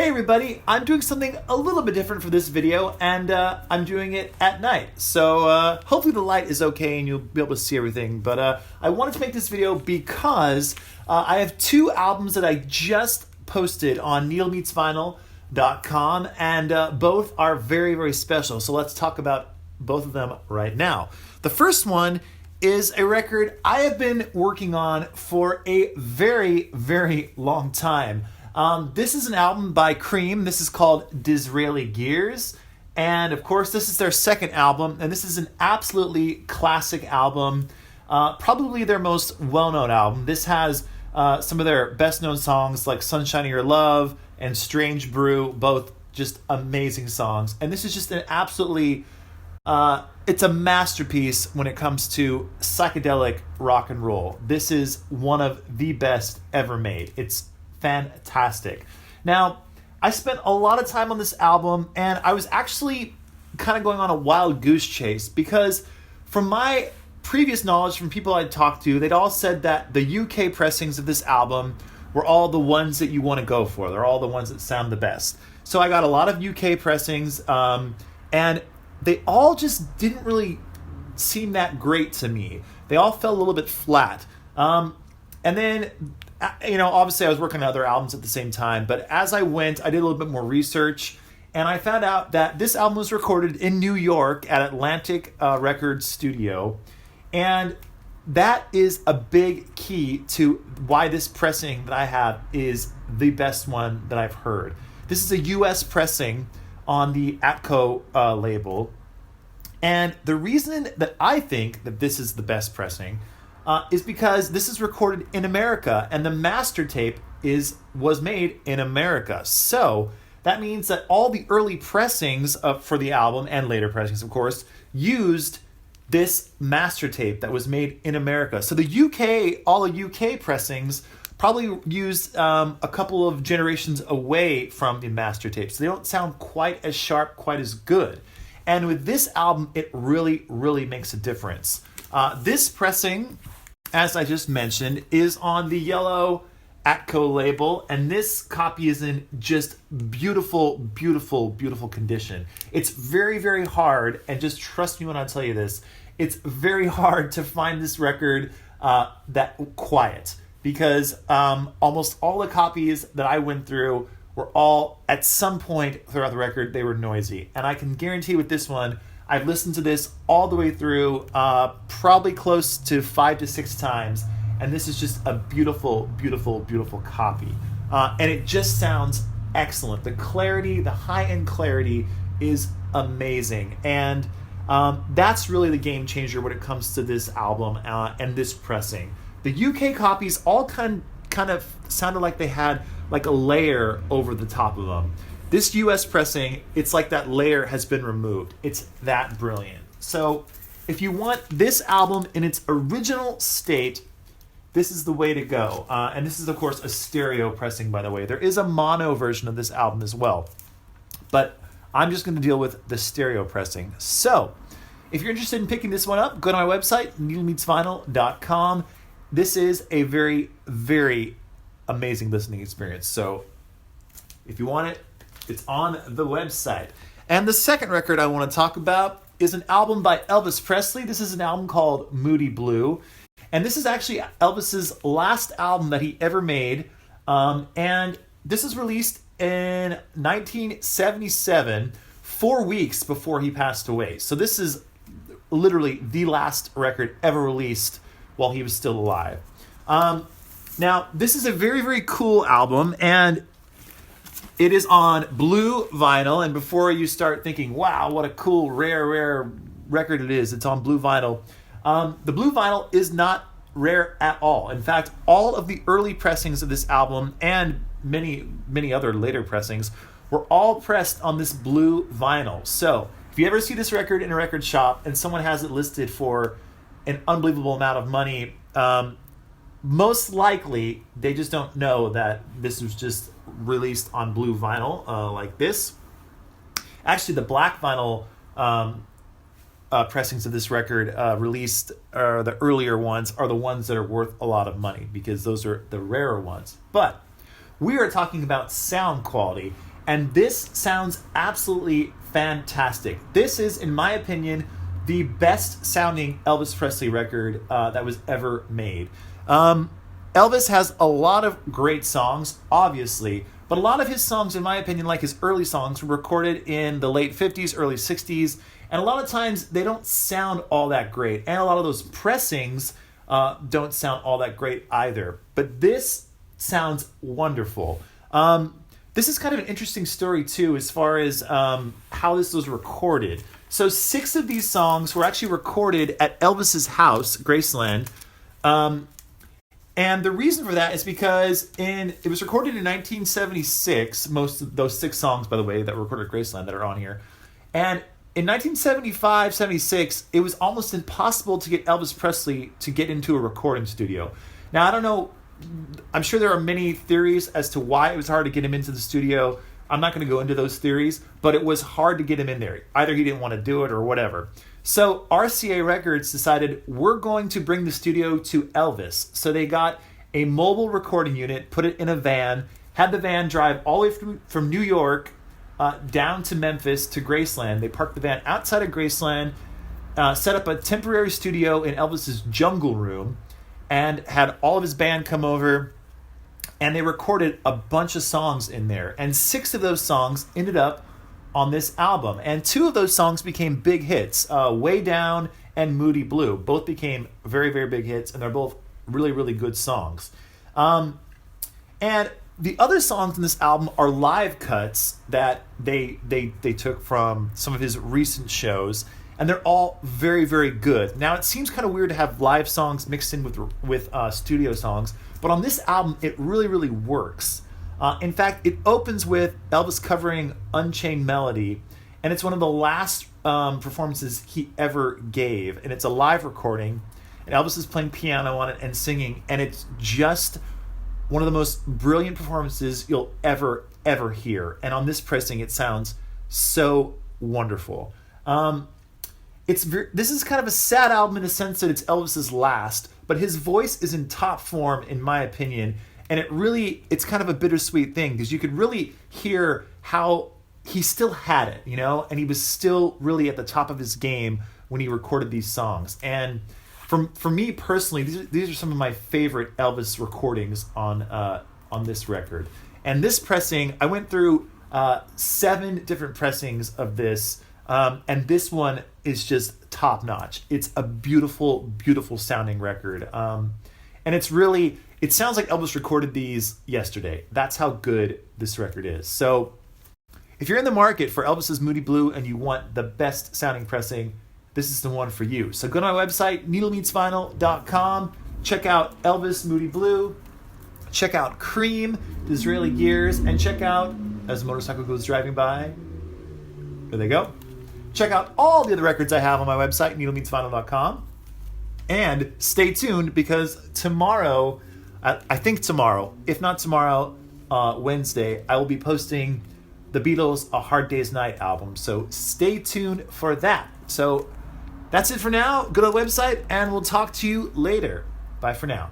Hey everybody, I'm doing something a little bit different for this video, and I'm doing it at night. So hopefully the light is okay and you'll be able to see everything. But I wanted to make this video because I have two albums that I just posted on needlemeetsvinyl.com, and both are very, very special. So let's talk about both of them right now. The first one is a record I have been working on for a very, very long time. This is an album by Cream. This is called Disraeli Gears. And of course, this is their second album. And this is an absolutely classic album. Probably their most well-known album. This has some of their best-known songs like Sunshine of Your Love and Strange Brew. Both just amazing songs. And this is just an absolutely... it's a masterpiece when it comes to psychedelic rock and roll. This is one of the best ever made. It's fantastic. Now, I spent a lot of time on this album, and I was actually kind of going on a wild goose chase because from my previous knowledge from people I'd talked to, they'd all said that the UK pressings of this album were all the ones that you want to go for. They're all the ones that sound the best. So I got a lot of UK pressings, and they all just didn't really seem that great to me. They all fell a little bit flat. And then, obviously I was working on other albums at the same time, but as I went, I did a little bit more research, and I found out that this album was recorded in New York at Atlantic Records Studio, and that is a big key to why this pressing that I have is the best one that I've heard. This is a US pressing on the Atco label, and the reason that I think that this is the best pressing is because this is recorded in America, and the master tape was made in America. So that means that all the early pressings for the album, and later pressings, of course, used this master tape that was made in America. So all the UK pressings probably used a couple of generations away from the master tape. So they don't sound quite as sharp, quite as good. And with this album, it really, really makes a difference. This pressing, as I just mentioned, is on the yellow Atco label, and this copy is in just beautiful, beautiful, beautiful condition. It's very, very hard, and just trust me when I tell you this, it's very hard to find this record that quiet, because almost all the copies that I went through were all, at some point throughout the record, they were noisy. And I can guarantee with this one, I've listened to this all the way through, probably close to 5 to 6 times, and this is just a beautiful, beautiful, beautiful copy. And it just sounds excellent. The clarity, the high-end clarity is amazing. And that's really the game changer when it comes to this album and this pressing. The UK copies all kind of sounded like they had like a layer over the top of them. This US pressing, it's like that layer has been removed. It's that brilliant. So if you want this album in its original state, this is the way to go. And this is, of course, a stereo pressing, by the way. There is a mono version of this album as well. But I'm just going to deal with the stereo pressing. So if you're interested in picking this one up, go to my website, needlemeetsvinyl.com. This is a very, very amazing listening experience. So if you want it, it's on the website. And the second record I want to talk about is an album by Elvis Presley. This is an album called Moody Blue. And this is actually Elvis's last album that he ever made. And this was released in 1977, 4 weeks before he passed away. So this is literally the last record ever released while he was still alive. Now, this is a very, very cool album, and it is on blue vinyl. And before you start thinking, wow, what a cool, rare record it is, it's on blue vinyl. The blue vinyl is not rare at all. In fact, all of the early pressings of this album and many, many other later pressings were all pressed on this blue vinyl. So if you ever see this record in a record shop and someone has it listed for an unbelievable amount of money, most likely they just don't know that this was just released on blue vinyl like this. Actually, the black vinyl pressings of this record released, the earlier ones, are the ones that are worth a lot of money because those are the rarer ones. But we are talking about sound quality, And this sounds absolutely fantastic. This is, in my opinion, the best sounding Elvis Presley record that was ever made. Elvis has a lot of great songs, obviously, but a lot of his songs, in my opinion, like his early songs, were recorded in the late 50s, early 60s, and a lot of times they don't sound all that great. And a lot of those pressings don't sound all that great either. But this sounds wonderful. This is kind of an interesting story, too, as far as how this was recorded. So 6 of these songs were actually recorded at Elvis's house, Graceland. And the reason for that is because it was recorded in 1976, most of those 6 songs, by the way, that were recorded at Graceland that are on here. And in 1975, 76, it was almost impossible to get Elvis Presley to get into a recording studio. Now, I don't know, I'm sure there are many theories as to why it was hard to get him into the studio. I'm not going to go into those theories, but it was hard to get him in there. Either he didn't want to do it or whatever. So RCA Records decided, we're going to bring the studio to Elvis. So they got a mobile recording unit, put it in a van, had the van drive all the way from New York down to Memphis to Graceland. They parked the van outside of Graceland, set up a temporary studio in Elvis's jungle room, and had all of his band come over, and they recorded a bunch of songs in there. And 6 of those songs ended up on this album. And 2 of those songs became big hits. Way Down and Moody Blue both became very, very big hits, and they're both really, really good songs. And the other songs in this album are live cuts that they took from some of his recent shows, and they're all very, very good. Now, it seems kind of weird to have live songs mixed in with studio songs, but on this album, it really, really works. In fact, it opens with Elvis covering Unchained Melody, and it's one of the last performances he ever gave, and it's a live recording, and Elvis is playing piano on it and singing, and it's just one of the most brilliant performances you'll ever hear. And on this pressing, it sounds so wonderful. This is kind of a sad album in the sense that it's Elvis's last, but his voice is in top form, in my opinion, and it's kind of a bittersweet thing, because you could really hear how he still had it, and he was still really at the top of his game when he recorded these songs. And for me personally, these are some of my favorite Elvis recordings on this record. And this pressing, I went through 7 different pressings of this, and this one is just top notch. It's a beautiful, beautiful sounding record, and it sounds like Elvis recorded these yesterday. That's how good this record is. So if you're in the market for Elvis's Moody Blue and you want the best sounding pressing, this is the one for you. So go to my website, needlemeetsvinyl.com. Check out Elvis Moody Blue. Check out Cream, Disraeli Gears, and check out, as the motorcycle goes driving by, there they go. Check out all the other records I have on my website, needlemeetsvinyl.com. And stay tuned, because tomorrow, I think tomorrow, if not tomorrow, Wednesday, I will be posting the Beatles' A Hard Day's Night album. So stay tuned for that. So that's it for now. Go to the website, and we'll talk to you later. Bye for now.